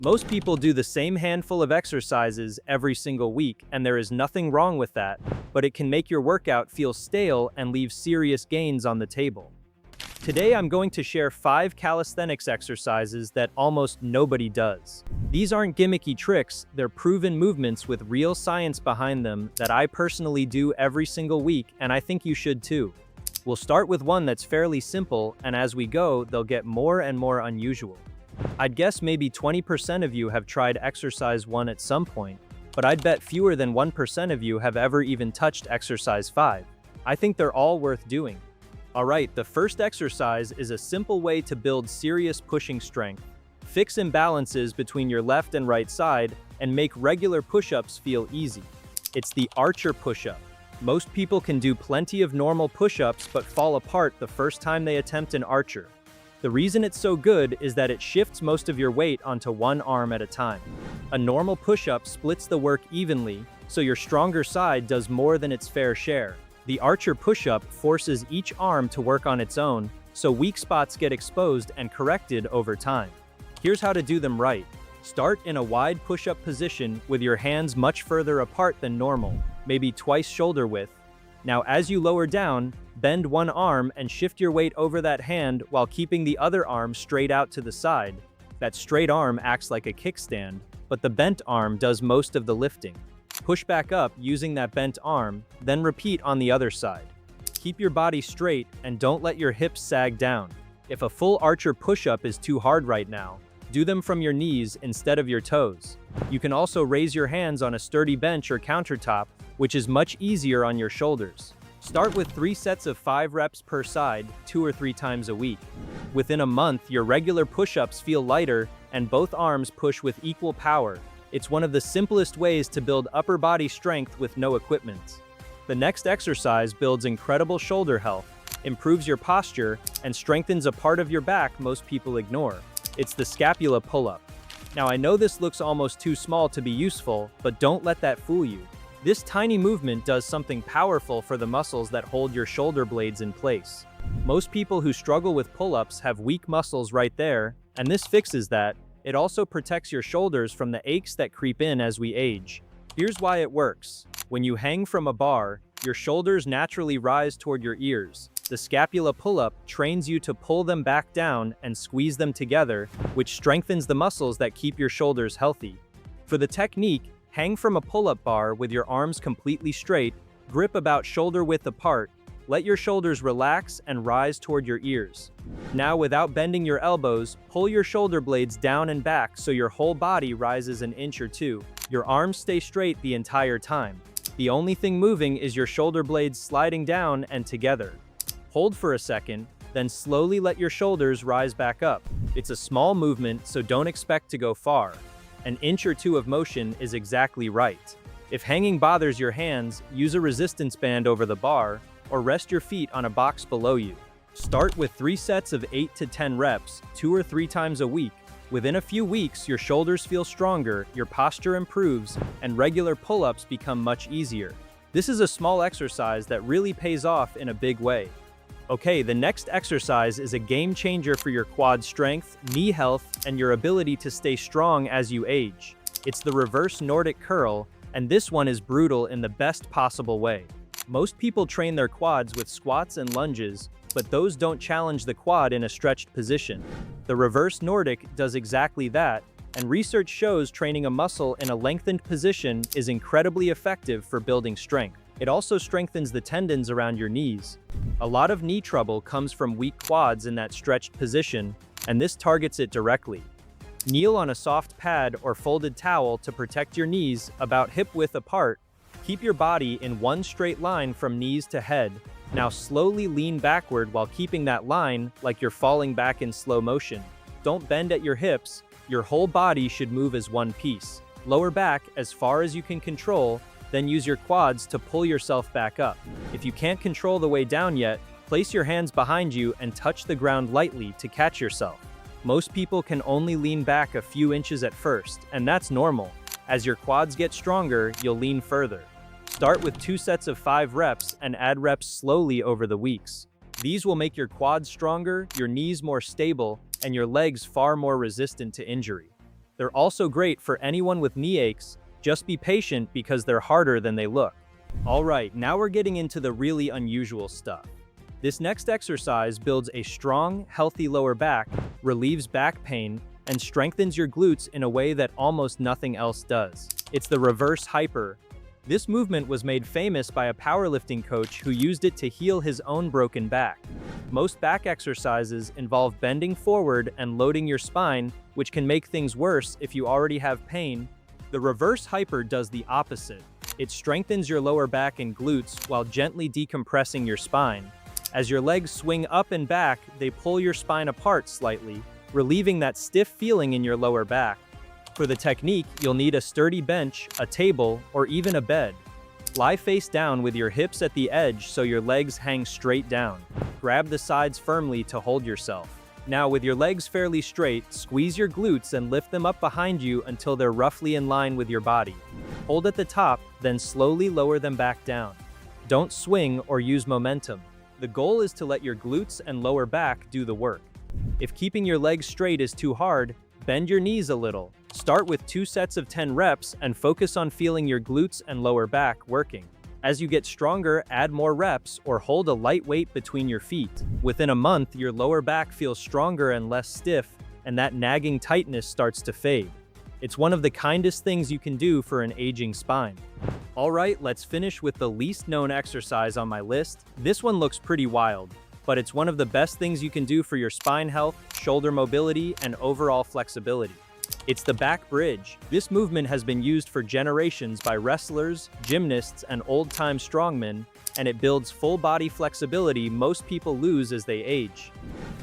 Most people do the same handful of exercises every single week, and there is nothing wrong with that, but it can make your workout feel stale and leave serious gains on the table. Today I'm going to share 5 calisthenics exercises that almost nobody does. These aren't gimmicky tricks, they're proven movements with real science behind them that I personally do every single week, and I think you should too. We'll start with one that's fairly simple, and as we go, they'll get more and more unusual. I'd guess maybe 20% of you have tried exercise 1 at some point, but I'd bet fewer than 1% of you have ever even touched exercise 5. I think they're all worth doing. Alright, the first exercise is a simple way to build serious pushing strength. Fix imbalances between your left and right side and make regular push-ups feel easy. It's the archer push-up. Most people can do plenty of normal push-ups but fall apart the first time they attempt an archer. The reason it's so good is that it shifts most of your weight onto one arm at a time. A normal push-up splits the work evenly, so your stronger side does more than its fair share. The archer push-up forces each arm to work on its own, so weak spots get exposed and corrected over time. Here's how to do them right. Start in a wide push-up position with your hands much further apart than normal, maybe twice shoulder width. Now as you lower down, bend one arm and shift your weight over that hand while keeping the other arm straight out to the side. That straight arm acts like a kickstand, but the bent arm does most of the lifting. Push back up using that bent arm, then repeat on the other side. Keep your body straight and don't let your hips sag down. If a full archer push-up is too hard right now, do them from your knees instead of your toes. You can also raise your hands on a sturdy bench or countertop, which is much easier on your shoulders. Start with 3 sets of 5 reps per side, 2 or 3 times a week. Within a month, your regular push-ups feel lighter and both arms push with equal power. It's one of the simplest ways to build upper body strength with no equipment. The next exercise builds incredible shoulder health, improves your posture, and strengthens a part of your back most people ignore. It's the scapula pull-up. Now I know this looks almost too small to be useful, but don't let that fool you. This tiny movement does something powerful for the muscles that hold your shoulder blades in place. Most people who struggle with pull-ups have weak muscles right there, and this fixes that. It also protects your shoulders from the aches that creep in as we age. Here's why it works. When you hang from a bar, your shoulders naturally rise toward your ears. The scapula pull-up trains you to pull them back down and squeeze them together, which strengthens the muscles that keep your shoulders healthy. For the technique, hang from a pull-up bar with your arms completely straight, grip about shoulder width apart, let your shoulders relax and rise toward your ears. Now, without bending your elbows, pull your shoulder blades down and back so your whole body rises an inch or two. Your arms stay straight the entire time. The only thing moving is your shoulder blades sliding down and together. Hold for a second, then slowly let your shoulders rise back up. It's a small movement, so don't expect to go far. An inch or two of motion is exactly right. If hanging bothers your hands, use a resistance band over the bar, or rest your feet on a box below you. Start with 3 sets of 8 to 10 reps, 2 or 3 times a week. Within a few weeks, your shoulders feel stronger, your posture improves, and regular pull-ups become much easier. This is a small exercise that really pays off in a big way. Okay, the next exercise is a game changer for your quad strength, knee health, and your ability to stay strong as you age. It's the reverse Nordic curl, and this one is brutal in the best possible way. Most people train their quads with squats and lunges, but those don't challenge the quad in a stretched position. The reverse Nordic does exactly that, and research shows training a muscle in a lengthened position is incredibly effective for building strength. It also strengthens the tendons around your knees. A lot of knee trouble comes from weak quads in that stretched position, and this targets it directly. Kneel on a soft pad or folded towel to protect your knees about hip-width apart. Keep your body in one straight line from knees to head. Now slowly lean backward while keeping that line like you're falling back in slow motion. Don't bend at your hips. Your whole body should move as one piece. Lower back as far as you can control, then use your quads to pull yourself back up. If you can't control the way down yet, place your hands behind you and touch the ground lightly to catch yourself. Most people can only lean back a few inches at first, and that's normal. As your quads get stronger, you'll lean further. Start with 2 sets of 5 reps and add reps slowly over the weeks. These will make your quads stronger, your knees more stable, and your legs far more resistant to injury. They're also great for anyone with knee aches. Just be patient because they're harder than they look. Alright, now we're getting into the really unusual stuff. This next exercise builds a strong, healthy lower back, relieves back pain, and strengthens your glutes in a way that almost nothing else does. It's the reverse hyper. This movement was made famous by a powerlifting coach who used it to heal his own broken back. Most back exercises involve bending forward and loading your spine, which can make things worse if you already have pain. The reverse hyper does the opposite. It strengthens your lower back and glutes while gently decompressing your spine. As your legs swing up and back, they pull your spine apart slightly, relieving that stiff feeling in your lower back. For the technique, you'll need a sturdy bench, a table, or even a bed. Lie face down with your hips at the edge so your legs hang straight down. Grab the sides firmly to hold yourself. Now, with your legs fairly straight, squeeze your glutes and lift them up behind you until they're roughly in line with your body. Hold at the top, then slowly lower them back down. Don't swing or use momentum. The goal is to let your glutes and lower back do the work. If keeping your legs straight is too hard, bend your knees a little. Start with 2 sets of 10 reps and focus on feeling your glutes and lower back working. As you get stronger, add more reps or hold a light weight between your feet. Within a month, your lower back feels stronger and less stiff, and that nagging tightness starts to fade. It's one of the kindest things you can do for an aging spine. Alright, let's finish with the least known exercise on my list. This one looks pretty wild, but it's one of the best things you can do for your spine health, shoulder mobility, and overall flexibility. It's the back bridge. This movement has been used for generations by wrestlers, gymnasts, and old-time strongmen, and it builds full body flexibility most people lose as they age.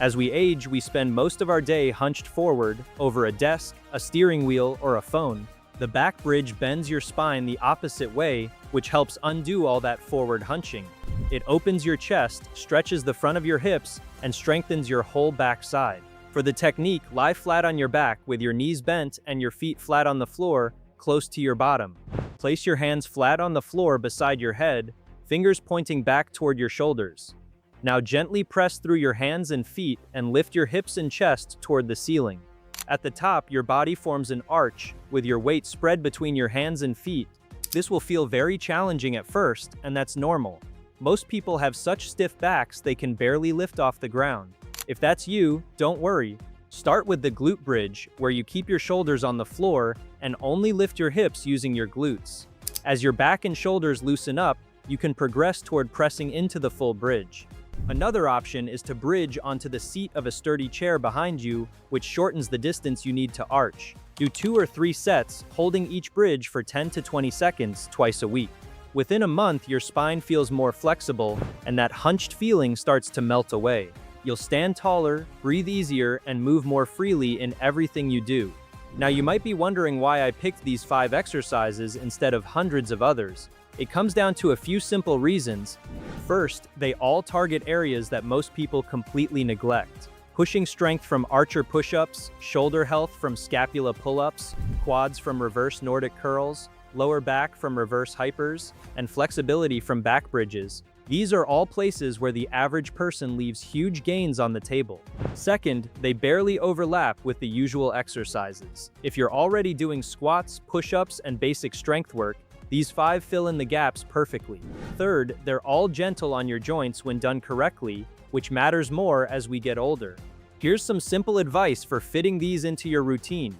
As we age, we spend most of our day hunched forward, over a desk, a steering wheel, or a phone. The back bridge bends your spine the opposite way, which helps undo all that forward hunching. It opens your chest, stretches the front of your hips, and strengthens your whole back side. For the technique, lie flat on your back with your knees bent and your feet flat on the floor, close to your bottom. Place your hands flat on the floor beside your head, fingers pointing back toward your shoulders. Now gently press through your hands and feet and lift your hips and chest toward the ceiling. At the top, your body forms an arch, with your weight spread between your hands and feet. This will feel very challenging at first, and that's normal. Most people have such stiff backs they can barely lift off the ground. If that's you, don't worry. Start with the glute bridge, where you keep your shoulders on the floor and only lift your hips using your glutes. As your back and shoulders loosen up, you can progress toward pressing into the full bridge. Another option is to bridge onto the seat of a sturdy chair behind you, which shortens the distance you need to arch. Do 2 or 3 sets, holding each bridge for 10 to 20 seconds twice a week. Within a month, your spine feels more flexible, and that hunched feeling starts to melt away. You'll stand taller, breathe easier, and move more freely in everything you do. Now, you might be wondering why I picked these 5 exercises instead of hundreds of others. It comes down to a few simple reasons. First, they all target areas that most people completely neglect. Pushing strength from archer push-ups, shoulder health from scapula pull-ups, quads from reverse Nordic curls, lower back from reverse hypers, and flexibility from back bridges. These are all places where the average person leaves huge gains on the table. Second, they barely overlap with the usual exercises. If you're already doing squats, push-ups, and basic strength work, these 5 fill in the gaps perfectly. Third, they're all gentle on your joints when done correctly, which matters more as we get older. Here's some simple advice for fitting these into your routine.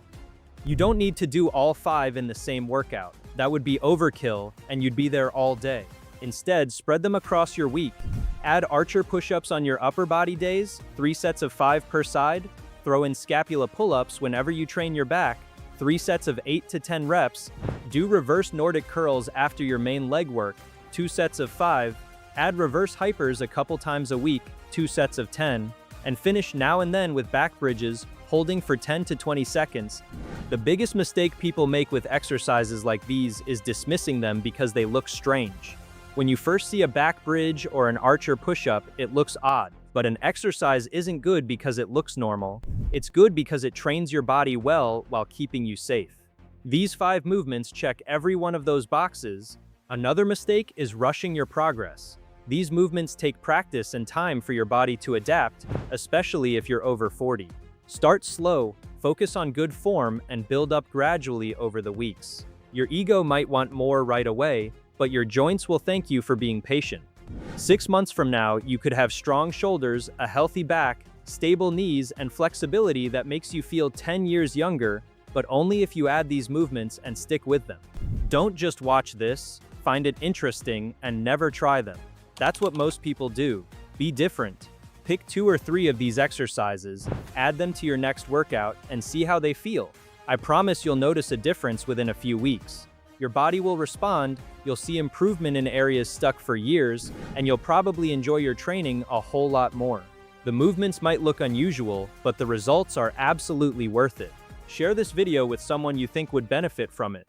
You don't need to do all 5 in the same workout. That would be overkill, and you'd be there all day. Instead, spread them across your week. Add archer push-ups on your upper body days, 3 sets of 5 per side. Throw in scapula pull-ups whenever you train your back, 3 sets of 8 to 10 reps. Do reverse Nordic curls after your main leg work, 2 sets of 5. Add reverse hypers a couple times a week, 2 sets of 10. And finish now and then with back bridges, holding for 10 to 20 seconds. The biggest mistake people make with exercises like these is dismissing them because they look strange. When you first see a back bridge or an archer push-up, it looks odd. But an exercise isn't good because it looks normal. It's good because it trains your body well while keeping you safe. These 5 movements check every one of those boxes. Another mistake is rushing your progress. These movements take practice and time for your body to adapt, especially if you're over 40. Start slow, Focus on good form and build up gradually over the weeks. Your ego might want more right away, but your joints will thank you for being patient. 6 months from now, you could have strong shoulders, a healthy back, stable knees, and flexibility that makes you feel 10 years younger, but only if you add these movements and stick with them. Don't just watch this, find it interesting, and never try them. That's what most people do. Be different. Pick 2 or 3 of these exercises, add them to your next workout, and see how they feel. I promise you'll notice a difference within a few weeks. Your body will respond, you'll see improvement in areas stuck for years, and you'll probably enjoy your training a whole lot more. The movements might look unusual, but the results are absolutely worth it. Share this video with someone you think would benefit from it.